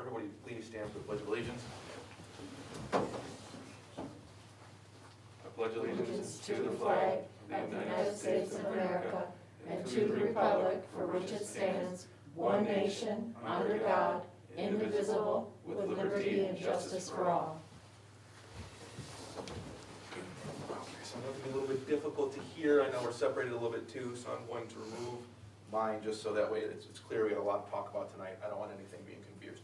everybody please stand for the Pledge of Allegiance. I pledge allegiance To the flag of the United States of America and to the republic for which it stands, one nation, under God, indivisible, with liberty and justice for all. Okay, so I know it can be a little bit difficult to hear. I know we're separated a little bit too, so I'm going to remove mine just so that way it's clear. We got a lot to talk about tonight. I don't want anything being confused.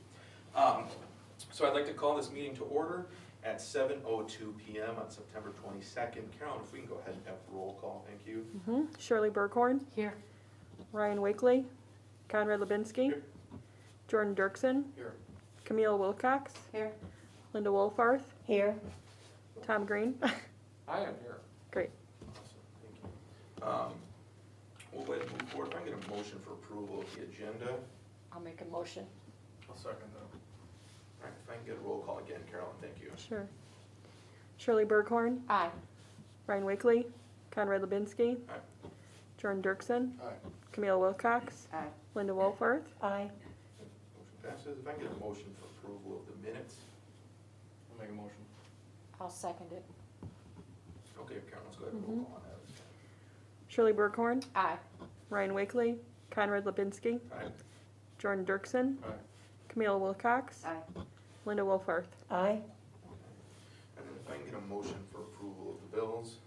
So I'd like to call this meeting to order at 7:02 p.m. on September 22nd. Carolyn, if we can go ahead and have the roll call, thank you. Shirley Burkhorn. Here. Ryan Wakely. Conrad Lubinsky. Here. Jordan Dirksen. Here. Camille Wilcox. Here. Linda Wolfarth. Here. Tom Green. I am here. Great. Awesome, thank you. We'll go ahead and move forward. If I can get a motion for approval of the agenda. I'll make a motion. I'll second that. All right, if I can get a roll call again, Carolyn, thank you. Sure. Shirley Burkhorn. Aye. Ryan Wakely. Conrad Lubinsky. Aye. Jordan Dirksen. Aye. Camille Wilcox. Aye. Linda Wolfarth. Aye. Motion passes. If I can get a motion for approval of the minutes. I'll make a motion. I'll second it. Okay, Carolyn, let's go ahead and roll call on that. Shirley Burkhorn. Aye. Ryan Wakely. Conrad Lubinsky. Aye. Jordan Dirksen. Aye. Camille Wilcox. Aye. Linda Wolfarth. Aye. And then if I can get a motion for approval of the bills.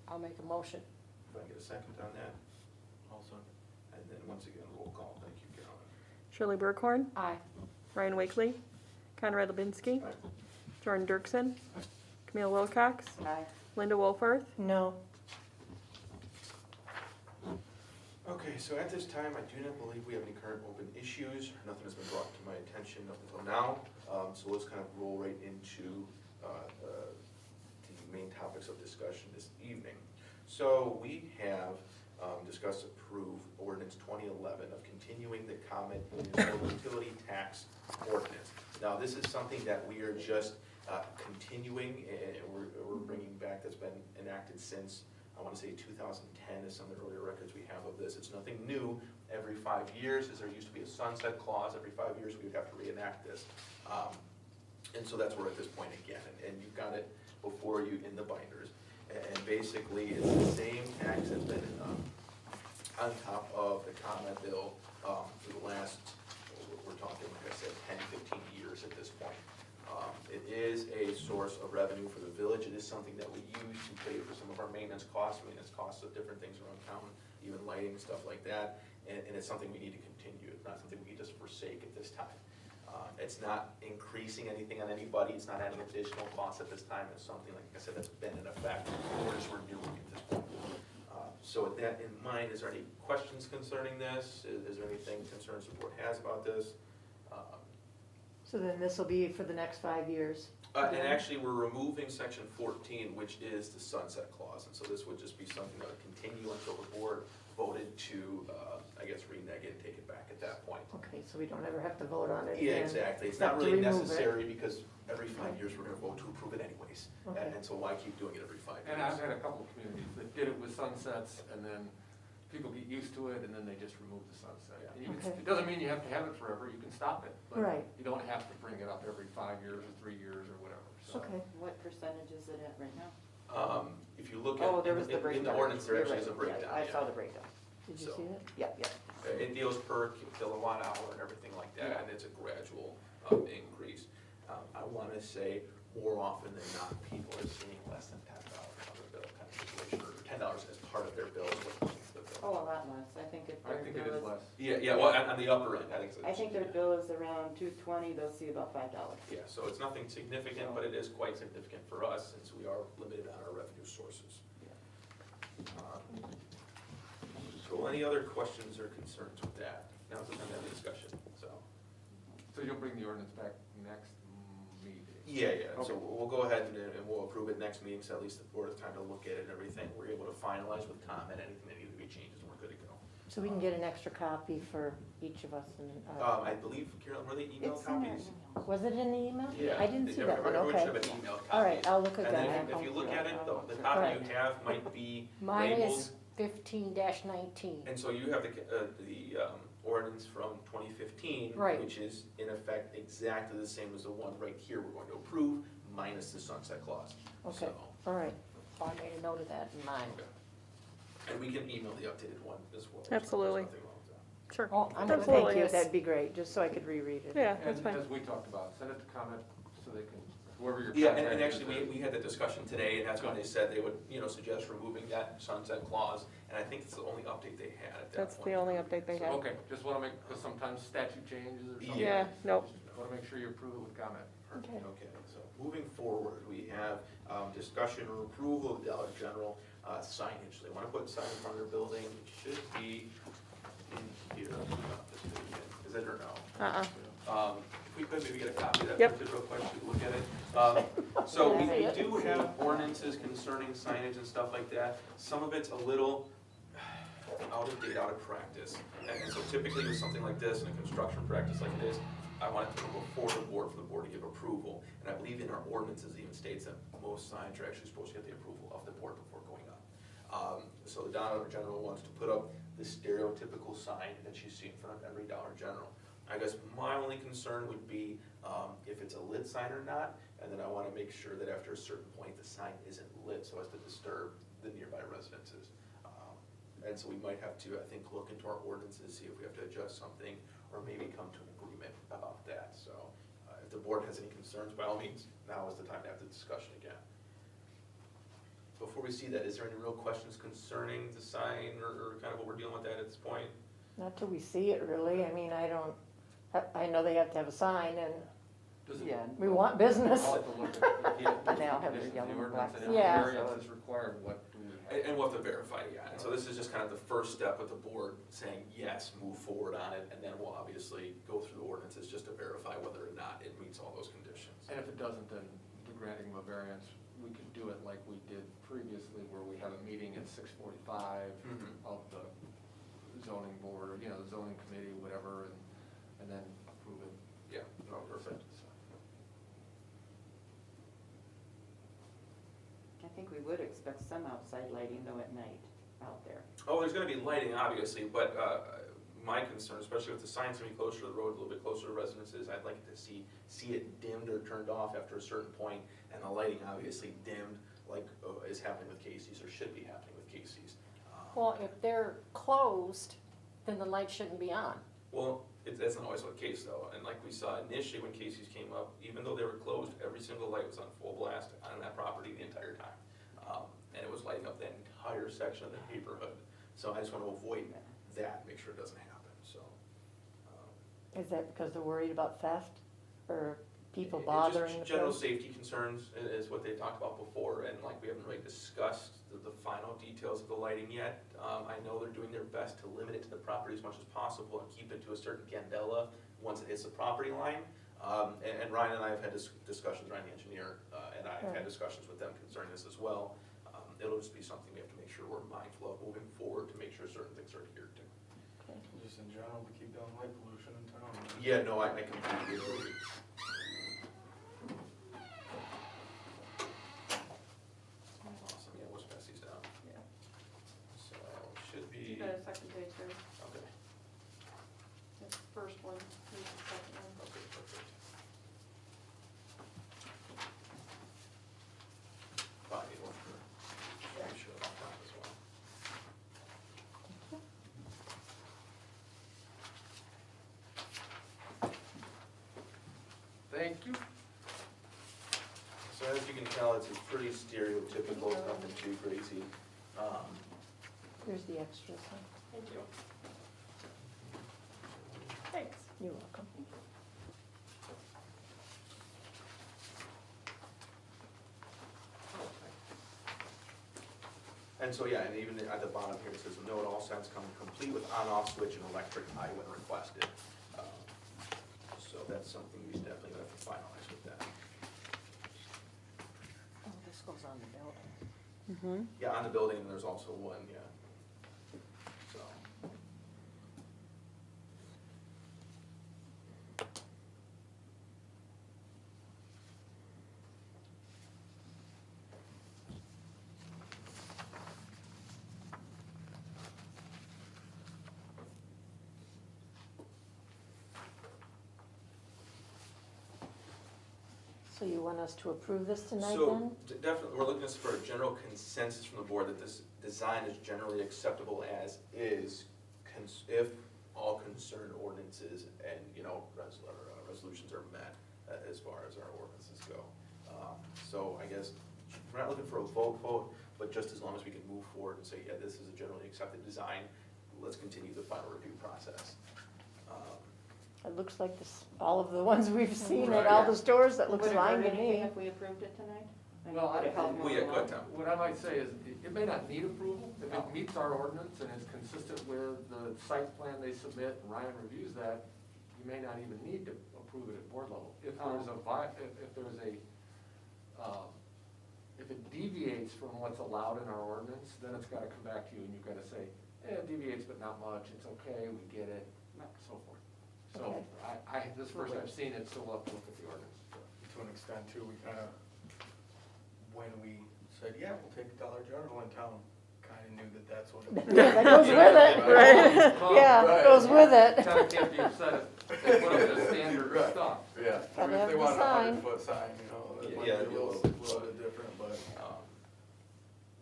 I'll make a motion. If I can get a second on that. Also. And then once again, roll call. Thank you, Carolyn. Shirley Burkhorn. Aye. Ryan Wakely. Conrad Lubinsky. Aye. Jordan Dirksen. Camille Wilcox. Aye. Linda Wolfarth. No. Okay, so at this time, I do not believe we have any current open issues. Nothing has been brought to my attention up until now. So let's kind of roll right into the main topics of discussion this evening. So we have discussed approve ordinance 2011 of continuing the common municipal utility tax ordinance. Now, this is something that we are just continuing, and we're bringing back, that's been enacted since, I want to say 2010 is some of the earlier records we have of this. It's nothing new. Every 5 years, as there used to be a sunset clause, every 5 years we would have to reenact this. And so that's where we're at this point again, and you've got it before you in the binders. And basically, it's the same tax that's been on top of the comment bill for the last, we're talking, like I said, 10, 15 years at this point. It is a source of revenue for the village. It is something that we use to pay for some of our maintenance costs of different things around town, even lighting, stuff like that. And it's something we need to continue. It's not something we can just forsake at this time. It's not increasing anything on anybody. It's not adding additional costs at this time. It's something, like I said, that's been in effect. We're just renewing at this point. So with that in mind, is there any questions concerning this? Is there anything concerns the board has about this? So then this will be for the next 5 years? And actually, we're removing section 14, which is the sunset clause. And so this would just be something that would continue until the board voted to, I guess, renege it and take it back at that point. Okay, so we don't ever have to vote on it Yeah, again? exactly. It's except not to really remove it. necessary because every 5 years we're gonna vote to approve it anyways. Okay. And so why keep doing it every 5 years? And I've had a couple of communities that did it with sunsets, and then people get used to it, and then they just remove the sunset. Yeah. And you can, Okay. it doesn't mean you have to have it forever, you can stop it, but Right. you don't have to bring it up every 5 years or 3 years or whatever, so. Okay, What percentage is it at right now? If you look at, Oh, there was the in breakdown. the ordinance, there You're actually is a right. Yeah, breakdown, I yeah. saw the breakdown. did you So- see it? Yeah. It deals per kilowatt hour and everything like that, Yeah. and it's a gradual increase. I wanna say more often than not, people are seeing less than $10 on their bill kind of situation, or $10 as part of their bill is what comes to the bill. Oh, a lot less. I think if I their think it bill is is, less. Yeah, well, on the upper end, I think so. I think their bill is around $220, they'll see about $5. Yeah, so it's nothing significant, but it is quite significant for us since we are limited on our revenue sources. So any other questions or concerns with that? Now's the time to have a discussion, so. So you'll bring the ordinance back next meeting? Yeah, so Okay. we'll go ahead and we'll approve it next meeting, so at least the board has time to look at it and everything. We're able to finalize with Tom and anything that needs to be changed, and we're good to go. So we can get an extra copy for each of us and, I believe, Carolyn, were they email It's in their copies? email. was it in the email? Yeah. I didn't see that one, Everyone okay. should have been emailed copies. All right, I'll look And again. then if you look at it, the All copy you right. have might be Mine labeled. is 15-19. And so you have the ordinance from 2015. Right. Which is in effect exactly the same as the one right here we're going to approve, minus the sunset clause. Okay. So, All right, well, I made a note of that in mind. okay. And we can email the updated one as well. Absolutely. There's nothing wrong with that. Sure. Oh, I'm Thank Absolutely. you, that'd be great, just so I could reread it. Yeah, that's And fine. as we talked about, send it to comment so they can, whoever your Yeah, contact and is. actually, we had that discussion today, and that's when they said they would, suggest removing that sunset clause, and I think it's the only update they had at that That's point. the only update they had. Okay, just wanna make, because sometimes statute changes or something. Yeah, nope. Just wanna make sure you approve it with comment. Okay. Okay, so moving forward, we have discussion or approval of Dollar General signage. They want to put sign in front of their building, it should be in here. Is it or no? If we could maybe get a copy of that Yep. printed real quick, we can look at it. So we do have ordinances concerning signage and stuff like that. Some of it's a little out of date, out of practice. And so typically with something like this, in a construction practice like this, I want it to go before the board for the board to give approval. And I believe in our ordinances it even states that most signs are actually supposed to get the approval of the board before going up. So the Dollar General wants to put up the stereotypical sign that you see in front of every Dollar General. I guess my only concern would be if it's a lit sign or not, and then I want to make sure that after a certain point, the sign isn't lit so as to disturb the nearby residences. And so we might have to, I think, look into our ordinances, see if we have to adjust something, or maybe come to an agreement about that. So if the board has any concerns, by all means, now is the time to have the discussion again. Before we see that, is there any real questions concerning the sign or kind of what we're dealing with that at this point? Not till we see it, really, I mean, I know they have to have a sign, and Does it- Yeah. we want business. I'll have to look at the And they'll have the conditions of yellow the and ordinance, black and if Yeah. variance is required, what do we have? And we'll have to verify, yeah. And so this is just kind of the first step with the board saying, yes, move forward on it, and then we'll obviously go through the ordinances just to verify whether or not it meets all those conditions. And if it doesn't, then the granting of a variance, we could do it like we did previously, where we have a meeting at 6:45 Mhm. of the zoning board, or, the zoning committee, whatever, and then approve it. Yeah, no, perfect. I think we would expect some outside lighting though at night out there. Oh, there's gonna be lighting, obviously, but my concern, especially with the signs gonna be closer to the road, a little bit closer to residences, I'd like to see it dimmed or turned off after a certain point, and the lighting obviously dimmed, like is happening with Casey's, or should be happening with Casey's. Well, if they're closed, then the light shouldn't be on. Well, that's not always the case though, and like we saw initially when Casey's came up, even though they were closed, every single light was on full blast on that property the entire time. And it was lighting up that entire section of the neighborhood. So I just want to avoid that, make sure it doesn't happen, so. Is that because they're worried about theft, or people Just bothering the general place? safety concerns is what they talked about before, and like we haven't really discussed the final details of the lighting yet. I know they're doing their best to limit it to the property as much as possible and keep it to a certain candela once it hits the property line. And Ryan and I have had discussions, Ryan the engineer, and I have had discussions with them concerning this as well. It'll just be something we have to make sure we're mindful of moving forward to make sure certain things are adhered to. Just in general, to keep down light pollution in town. Yeah, no, I completely agree. Awesome, yeah, we'll just pass these down. Yeah. So, should be, You got a second page here. okay, This first one, here's the second one. okay, perfect. Body one for, we should have on top as well. Thank you. So as you can tell, it's a pretty stereotypical, it's nothing too crazy. Here's the extras, huh? Thank you. Thanks. You're welcome. And so, yeah, and even at the bottom here, it says, note all signs come complete with on-off switch and electric eye when requested. So that's something we definitely have to finalize with that. Oh, this goes on the building. Mm-hmm. Yeah, on the building, and there's also one, yeah. So. So you want us to approve this tonight So, then? definitely, we're looking for a general consensus from the board that this design is generally acceptable as is, if all concerned ordinances and, resolutions are met as far as our ordinances go. So I guess, we're not looking for a vote, but just as long as we can move forward and say, yeah, this is a generally accepted design, let's continue the final review process. It looks like this, all of the ones we've seen at Right. all the stores, that looks Would it fine hurt to anything me. if we approved it tonight? Well, Would it help Well, yeah, more go ahead, along? Tom. What I might say is, it may not need approval, if No. it meets our ordinance and is consistent with the site plan they submit, and Ryan reviews that, you may not even need to approve it at board level. If there's if it deviates from what's allowed in our ordinance, then it's gotta come back to you, and you've gotta say, it deviates but not much, it's okay, we get it, so forth. So, this first I've seen it, so we'll have to look at the ordinance. To an extent too, we kind of, when we said, yeah, we'll take Dollar General in town, kind of knew that that's what it was. Yeah, that goes with it, right? Well, Yeah, right. it goes with it. Kinda can't be upset if they put up the standard Right. stuff. Yeah, I Gotta mean, if have they the wanted a sign. 100-foot sign, it might Yeah, be a little bit different, but.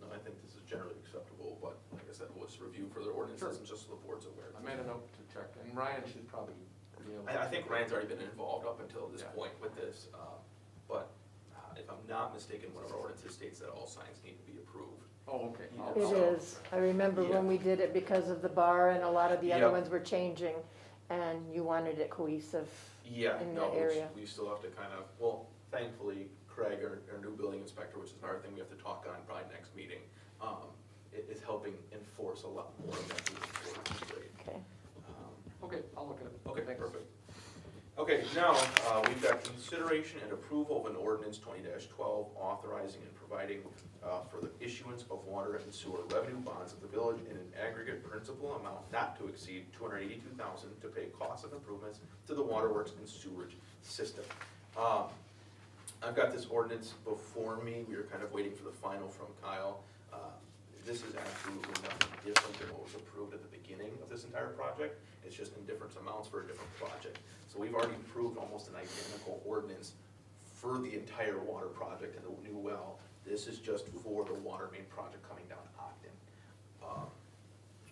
No, I think this is generally acceptable, but like I said, we'll just review further ordinances and just so the board's aware. I made a note to check, and Ryan should probably be able to. I think Ryan's already been involved up until this Yeah. point with this, but if I'm not mistaken, one of our ordinances states that all signs need to be approved. Oh, okay. Yeah. It is. I remember when we did it because of the bar and a lot of the other Yep. ones were changing, and you wanted it cohesive. Yeah, In no, that area. we still have to kind of, well, thankfully, Craig, our new building inspector, which is another thing we have to talk on probably next meeting, is helping enforce a lot more of that moving forward, which is great. Okay. Okay, I'll look at it. Okay, Thanks. perfect. Okay, now, we've got consideration and approval of an ordinance 20-12 authorizing and providing for the issuance of water and sewer revenue bonds of the village in an aggregate principal amount not to exceed $282,000 to pay costs of improvements to the waterworks and sewerage system. I've got this ordinance before me. We were kind of waiting for the final from Kyle. This is absolutely nothing different than what was approved at the beginning of this entire project. It's just in different amounts for a different project. So we've already approved almost an identical ordinance for the entire water project and the new well. This is just for the water main project coming down Ogden.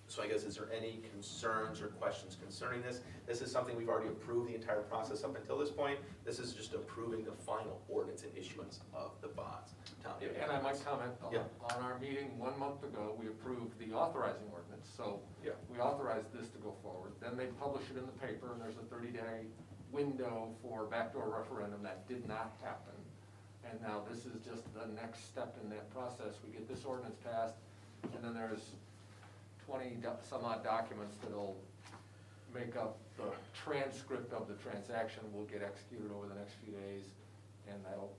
So I guess, is there any concerns or questions concerning this? This is something we've already approved the entire process up until this point. This is just approving the final ordinance and issuance of the bonds. Tom, do you have any And I might comments? comment, Yeah. on our meeting 1 month ago, we approved the authorizing ordinance, so Yeah. we authorized this to go forward. Then they publish it in the paper, and there's a 30-day window for backdoor referendum. That did not happen. And now this is just the next step in that process. We get this ordinance passed, and then there's 20 some odd documents that'll make up the transcript of the transaction. Will get executed over the next few days, and that'll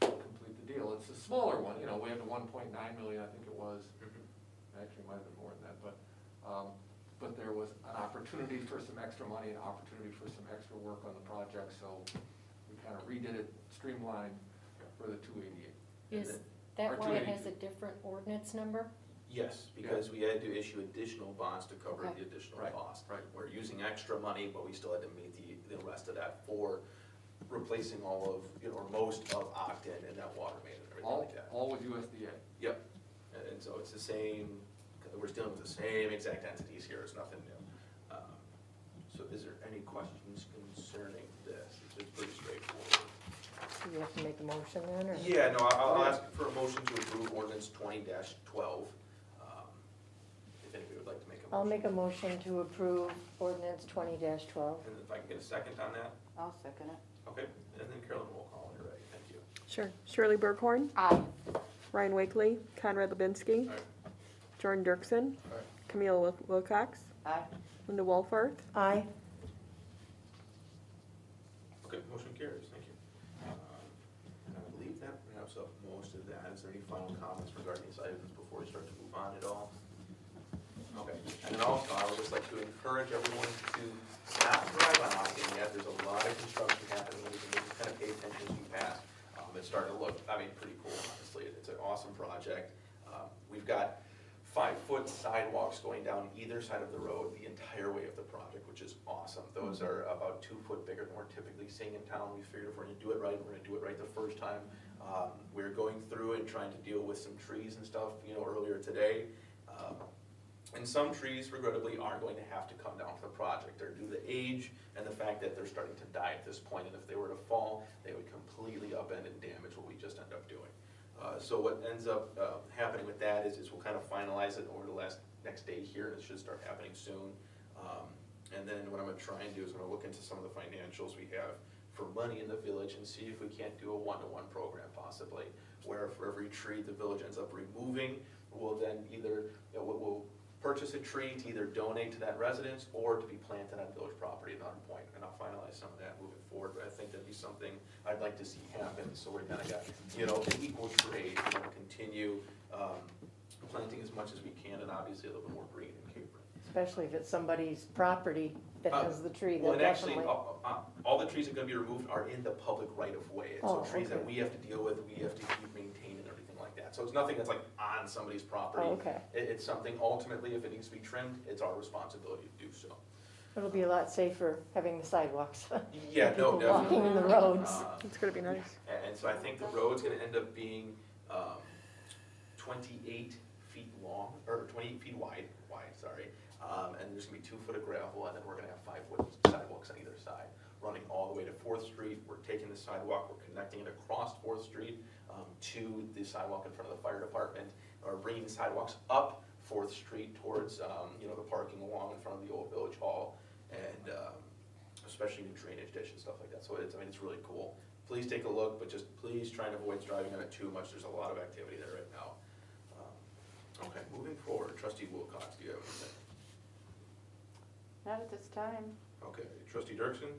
complete the deal. It's a smaller one, we had the 1.9 million, I think it was. Actually, it might have been more than that, but there was an opportunity for some extra money, an opportunity for some extra work on the project, so we kind of redid it, streamlined for the 288. Is Or that why it has 282. a different ordinance number? Yes, because we had to issue additional bonds to cover Okay. the additional Right, cost. right. We're using extra money, but we still had to meet the rest of that for replacing all of, or most of Ogden and that water main and everything like that. All with USDA. Yep, and so it's the same, we're dealing with the same exact entities here, it's nothing new. So is there any questions concerning this? It's pretty straightforward. Do you have to make a motion then, or? Yeah, no, I'll ask for a motion to approve ordinance 20-12. If anybody would like to make a motion. I'll make a motion to approve ordinance 20-12. And if I can get a second on that, I'll second it. okay, and then Carolyn will call when you're ready, thank you. Sure. Shirley Burkhorn, Aye. Ryan Wakely, Conrad Lubinski, All right. Jordan Dirksen, Aye. Camille Wilcox, Aye. Linda Wolford. Aye. Okay, motion carries, thank you. I believe that wraps up most of that. Is there any final comments regarding these items before we start to move on at all? Okay, and then also, I would just like to encourage everyone to not drive on Ogden yet. There's a lot of construction happening, and you can just kind of pay attention as you pass. It's starting to look, pretty cool, honestly. It's an awesome project. We've got 5-foot put sidewalks going down either side of the road the entire way of the project, which is awesome. Those are about 2 foot bigger than we're typically seeing in town. We figured if we're gonna do it right, we're gonna do it right the first time. We're going through and trying to deal with some trees and stuff, earlier today. And some trees regrettably are going to have to come down for the project. They're due to age and the fact that they're starting to die at this point, and if they were to fall, they would completely upend and damage what we just end up doing. So what ends up happening with that is we'll kind of finalize it over the next day here, and it should start happening soon. And then what I'm gonna try and do is I'm gonna look into some of the financials we have for money in the village and see if we can't do a one-to-one program possibly, where for every tree the village ends up removing, we'll then either, we'll purchase a tree to either donate to that residence or to be planted on village property at another point, and I'll finalize some of that moving forward, but I think that'd be something I'd like to see happen, so we're kind of got, an equal trade, continue planting as much as we can, and obviously a little bit more green in Capron. Especially if it's somebody's property that has the tree, Well, then and actually, definitely. all the trees that are gonna be removed are in the public right of way, and so Oh, trees that okay. we have to deal with, we have to keep maintaining and everything like that. So it's nothing that's like on somebody's property. Oh, okay. It's something ultimately, if it needs to be trimmed, it's our responsibility to do so. It'll be a lot safer having the sidewalks. Yeah, no, People walking definitely. in the roads. It's gonna be nice. And so I think the road's gonna end up being 28 feet long, or 28 feet wide, sorry. And there's gonna be 2 foot of gravel, and then we're gonna have 5 foot sidewalks on either side, running all the way to 4th Street. We're taking the sidewalk, we're connecting it across 4th Street to the sidewalk in front of the fire department, or bringing the sidewalks up 4th Street towards, the parking along in front of the old village hall, and especially new drainage ditch and stuff like that. So it's really cool. Please take a look, but just please try and avoid driving on it too much. There's a lot of activity there right now. Okay, moving forward, Trustee Wilcox, do you have anything? Not at this time. Okay, Trustee Dirksen?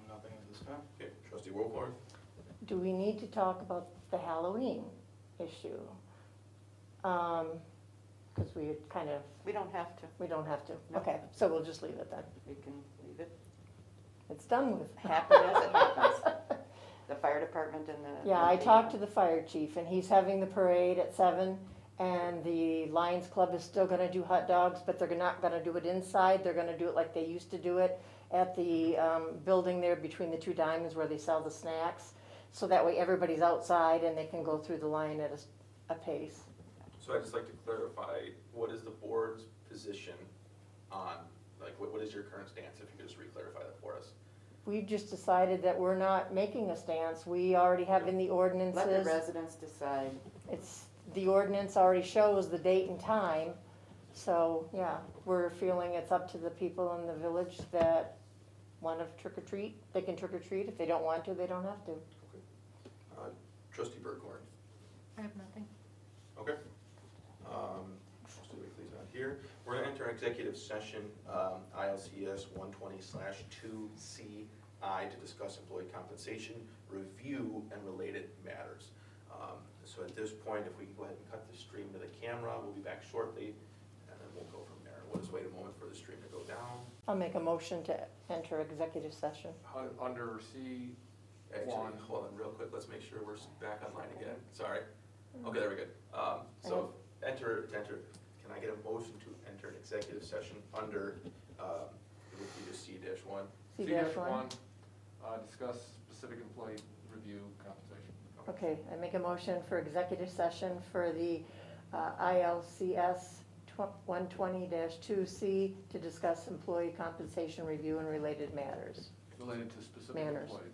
Nothing at this time. Okay, Trustee Wilcorn? Do we need to talk about the Halloween issue? Because we had kind of, We don't have to. we don't have to. No. Okay, so we'll just leave it then. We can leave it. It's done with. Happen as it happens. The fire department and the. Yeah, I talked to the fire chief, and he's having the parade at 7, and the Lions Club is still gonna do hot dogs, but they're not gonna do it inside, they're gonna do it like they used to do it at the building there between the 2 diamonds where they sell the snacks, so that way everybody's outside and they can go through the line at a pace. So I'd just like to clarify, what is the board's position on, like, what is your current stance, if you could just re-clarify that for us? We've just decided that we're not making a stance, we already have in the Let the ordinances, residents decide. the ordinance already shows the date and time. So, yeah, we're feeling it's up to the people in the village that want to trick or treat, they can trick or treat, if they don't want to, they don't have to. Trustee Burkhorn? I have nothing. Okay. Trustee Wakely's not here. We're gonna enter executive session, ILCS 120/2CI, to discuss employee compensation, review, and related matters. So at this point, if we can go ahead and cut the stream to the camera, we'll be back shortly, and then we'll go from there. We'll just wait a moment for the stream to go down. I'll make a motion to enter executive session. Under C, Actually, One. hold on real quick, let's make sure we're back online again, sorry. Okay, there we go. So, enter, can I get a motion to enter an executive session under, it would be just C-1? C-1. Discuss specific employee review compensation. Okay, I make a motion for executive session for the ILCS 120-2C to discuss employee compensation review and related matters. Related to specific Manners. employees.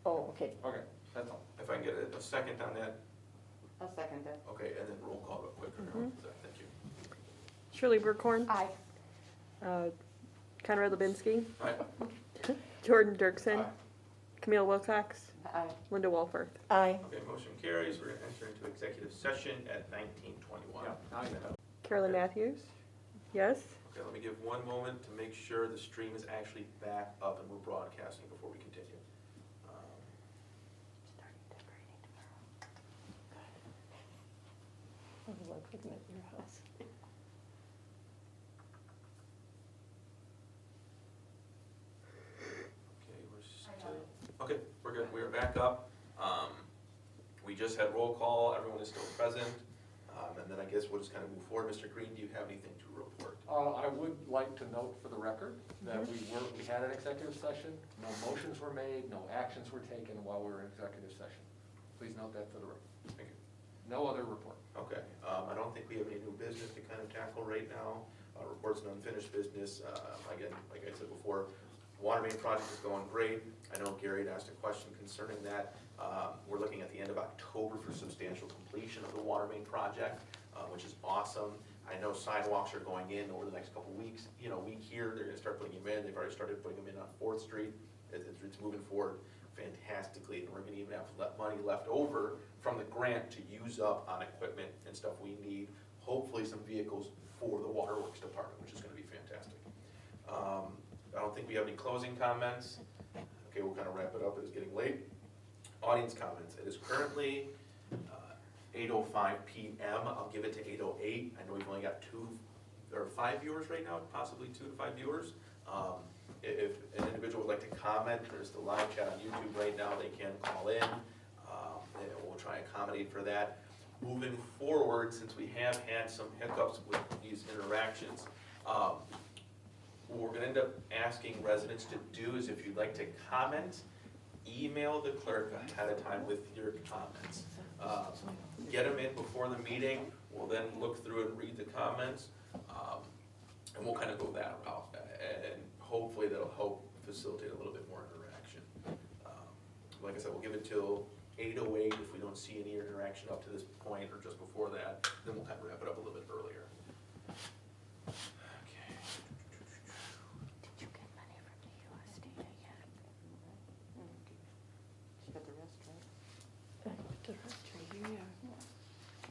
Oh, okay. Okay, that's all. If I can get a second on that, I'll second that. okay, and then roll call real quick. Thank you. Shirley Burkhorn. Aye. Conrad Lubinski. Aye. Jordan Dirksen. Aye. Camille Wilcox. Aye. Linda Walforth. Aye. Okay, motion carries. We're gonna enter into executive session at 19:21. Yeah, aye. Carolyn Matthews. Yes. Okay, let me give one moment to make sure the stream is actually back up and we're broadcasting before we continue. I was like looking at your house. Okay, we're still, okay, we're good, we are back up. We just had roll call, everyone is still present, and then I guess we'll just kind of move forward. Mr. Green, do you have anything to report? I would like to note for the record that we had an executive session, no motions were made, no actions were taken while we were in executive session. Please note that for the record. Thank you. No other report. Okay, I don't think we have any new business to kind of tackle right now. Reports and unfinished business, again, like I said before, water main project is going great. I know Gary had asked a question concerning that. We're looking at the end of October for substantial completion of the water main project, which is awesome. I know sidewalks are going in over the next couple weeks. You know, week here, they're gonna start putting them in. They've already started putting them in on 4th Street. It's moving forward fantastically, and we're gonna even have money left over from the grant to use up on equipment and stuff we need. Hopefully some vehicles for the waterworks department, which is gonna be fantastic. I don't think we have any closing comments. Okay, we'll kind of wrap it up. It is getting late. Audience comments. It is currently 8:05 PM. I'll give it to 8:08. I know we've only got 5 viewers right now, possibly 2 to 5 viewers. If an individual would like to comment, there's the live chat on YouTube right now. They can call in. And we'll try and accommodate for that. Moving forward, since we have had some hiccups with these interactions, what we're gonna end up asking residents to do is if you'd like to comment, email the clerk ahead of time with your comments. Get them in before the meeting, we'll then look through and read the comments, and we'll kind of go that route. And hopefully that'll help facilitate a little bit more interaction. Like I said, we'll give it till 8:08. If we don't see any interaction up to this point or just before that, then we'll kind of wrap it up a little bit earlier. Okay. Did you get money from the US data yet? She got the rest, right? The rest right here, yeah.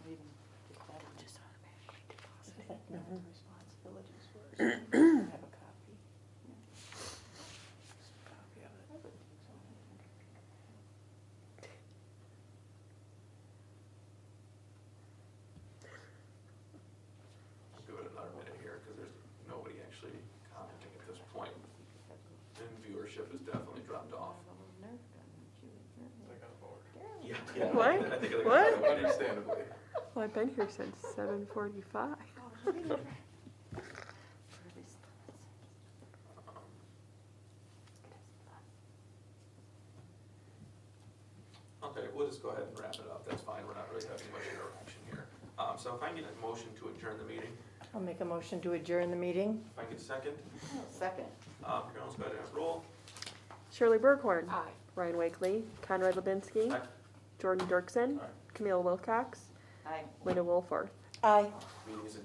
Or even just that one. Just automatically deposited. No responsibilities were. I have a copy. Copy of it. I would think so. We'll give it another minute here because there's nobody actually commenting at this point. And viewership has definitely dropped off. They got bored. Yeah. What? I think they What? got understandably. Well, I've been here since 7:45. Okay, we'll just go ahead and wrap it up. That's fine. We're not really having much interaction here. So if I can get a motion to adjourn the meeting, I'll make a motion to adjourn the meeting. if I can get a second, Second. Carol's got to roll. Shirley Burghorn. Aye. Ryan Wakely. Conrad Lubinski. Aye. Jordan Dirksen. Aye. Camille Wilcox. Aye. Linda Wolforth. Aye. Meeting is adjourned.